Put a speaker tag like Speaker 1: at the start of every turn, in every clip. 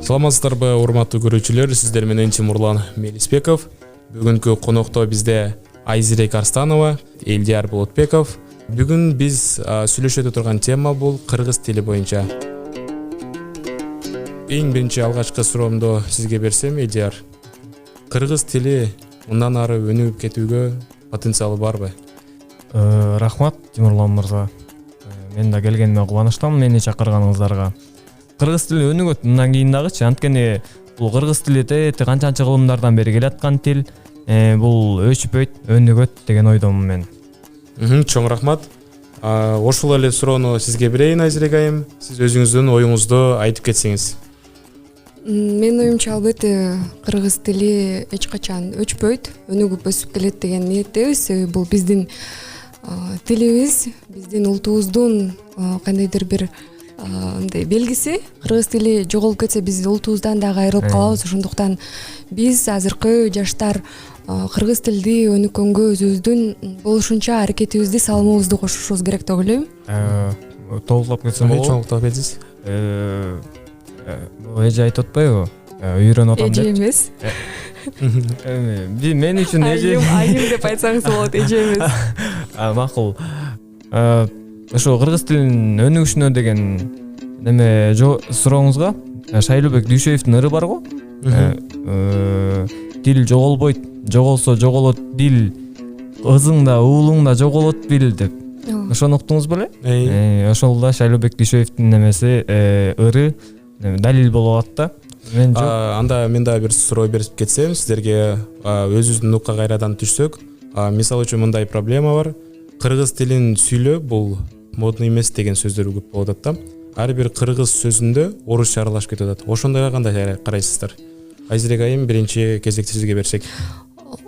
Speaker 1: Саламатсыздарбы, урматтуу көрүүчүлөр, сиздер менен Тимурлан Мелисбеков. Бүгүнкү конокто бизде Айзирек Арстанова, Элдияр Болотбеков. Бүгүн биз сүйлөшөтө турган тема бул кыргыз тили боюнча. Эң биринчи алгачкы суроомду сизге берсем, Элдияр. Кыргыз тили мындан ары өнүгүп кетүүгө потенциалы барбы?
Speaker 2: Рахмат, Тимурлан мырза. Мен да келгениме кубанычтамын, мени чакырганыңыздарга. Кыргыз тили өнүгөт, мындан кийин дагычы, анткени бул кыргыз тили канчанча кылымдардан бери келаткан тил, бул өчпөйт, өнүгөт деген ойдомун мен.
Speaker 1: Чоң рахмат. Ошол эле суроону сизге берейин, Айзирек айым. Сиз өзүңүздүн оюңузду айтып кетсеңиз.
Speaker 3: Мен оюмча албетте кыргыз тили эч качан өчпөйт, өнүгүп өсүп келет деген ниеттебиз. Бул биздин тилибиз, биздин ултубуздун кандайдыр бир мындай белгиси. Кыргыз тили жоголуп кетсе биз ултубуздан дагы айрылып калабыз. Ошондуктан биз азыркы жаштар кыргыз тилди өнүккөнгө өзүбүздүн болушунча аракетибизди, салымыбызды кошушубуз керек деп ойлойм.
Speaker 2: Толуктап кетсем болобу?
Speaker 1: Чоңуктап кетсиз.
Speaker 2: Эже айтып атпайбы? Үйрөнүп атам деп.
Speaker 3: Эже эмес.
Speaker 2: Мен үчүн эже.
Speaker 3: Айым деп айтсаңыз болот, эже эмес.
Speaker 2: Макул. Ошо кыргыз тилинин өнүгүшүнө деген неме сурооңузга Шайлообек Дүйшөевдин ыры бар го. Тил жоголбойт, жоголсо жоголот дил, ызың да уулуң да жоголот бил деп. Ошону уктуңуз беле? Ошол да Шайлообек Дүйшөевдин немеси ыры далил болуп атат да.
Speaker 1: Анда мен да бир суроо берип кетсем сиздерге, өзүбүздүн нукка кайрадан түшсөк, мисалы үчүн мындай проблема бар. Кыргыз тилин сүйлөө бул модный эмес деген сөздөр көп болуп атат да. Ар бир кыргыз сөзүндө орусча аралашып кетип атат. Ошондойго кандай карайсыздар? Айзирек айым, биринчи кезекти сизге берсек.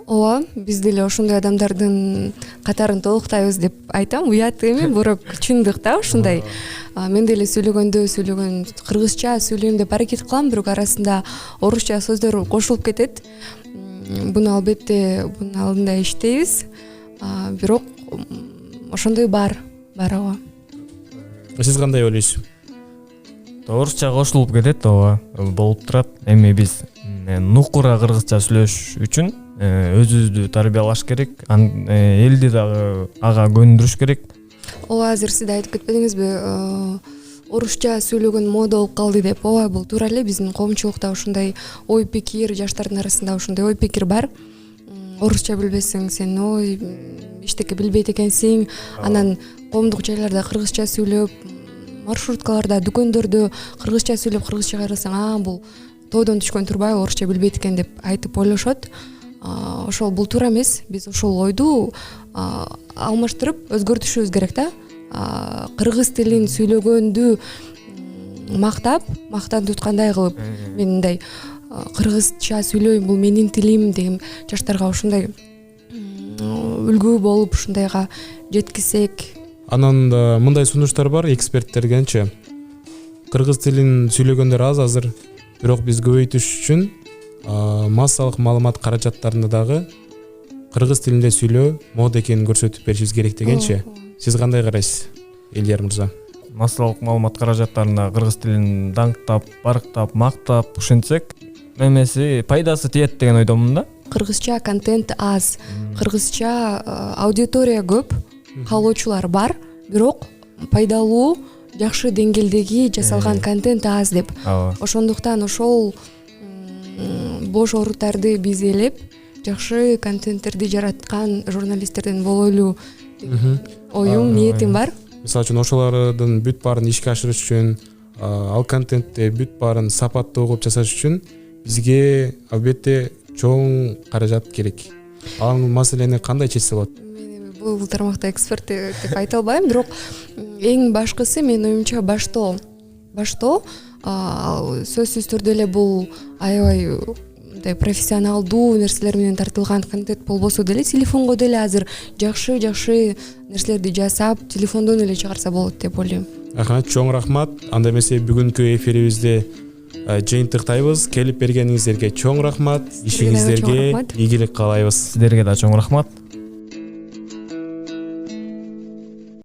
Speaker 3: Ооба, биз деле ошондой адамдардын катарын толуктайбыз деп айтам. Уят эми, бирок чындык да ушундай. Мен деле сүйлөгөн кыргызча сүйлөйм деп аракет кылам, бирок арасында орусча сөздөр кошулуп кетет. Буну албетте бунун алдында иштейбиз. Бирок ошондой бар ооба.
Speaker 1: Сиз кандай ойлойсуз?
Speaker 2: Орусча кошулуп кетет, ооба, болуп турат. Эми биз нукура кыргызча сүйлөш үчүн өзүбүздү тарбиялаш керек, элди дагы ага көндүрүш керек.
Speaker 3: Ооба, азыр сиз да айтып кетпедиңизби, орусча сүйлөгөн мода болуп калды деп. Ооба, бул туура эле, биздин коомчулукта ошондой ой пикир, жаштардын арасында ошондой ой пикир бар. Орусча билбесең сен эчтеке билбейт экенсиң, анан коомдук жайларда кыргызча сүйлөп, маршруткаларда, дүкөндөрдө кыргызча сүйлөп, кыргызча кайрылсаң, бул тоодон түшкөн турбай орусча билбейт экен деп айтып ойлошот. Ошол бул туура эмес. Биз ошол ойду алмаштырып өзгөртүшүбүз керек да. Кыргыз тилин сүйлөгөндү мактан туткандай кылып, мен мындай кыргызча сүйлөйм, бул менин тилим деген жаштарга ушундай үлгү болуп ушундайга жеткизсек.
Speaker 1: Анан мындай сунуштар бар эксперттергенчи. Кыргыз тилин сүйлөгөндөр аз азыр, бирок биз көбөйтүш үчүн массалык маалымат каражаттарында дагы кыргыз тилинде сүйлөө мода экенин көрсөтүп беришибиз керек дегенчи. Сиз кандай карайсыз, Элдияр мырза?
Speaker 2: Массалык маалымат каражаттарында кыргыз тилин даңктап, барктап, мактап ушинтсек, немеси пайдасы тиет деген ойдомун да.
Speaker 3: Кыргызча контент аз, кыргызча аудитория көп, каалоочулар бар, бирок пайдалуу, жакшы деңгээлдеги жасалган контент аз деп. Ошондуктан ошол бош оруттарды биз ээлеп, жакшы контенттерди жараткан журналисттерден болойлу оюм, ниетим бар.
Speaker 1: Мисалы үчүн ошолордун бүт баарын ишке ашырыш үчүн, ал контентти бүт баарын сапаттуу кылып жасаш үчүн бизге албетте чоң каражат керек. Ал маселени кандай чечсе болот?
Speaker 3: Мен бул тармакта эксперт деп айта албайм, бирок эң башкысы менин оюмча баштоо. Сөзсүз түрдө эле бул аябай мындай профессионалдуу нерселер менен тартылган контент болбосо деле, телефонго деле азыр жакшы нерселерди жасап, телефондон эле чыгарса болот деп ойлойм.
Speaker 1: Чоң рахмат. Анда эмесе бүгүнкү эфирибизде жыйынтыктайбыз. Келип бергениңиздерге чоң рахмат. Ишиңиздерге ийгилик каалайбыз.
Speaker 2: Сиздерге да чоң рахмат.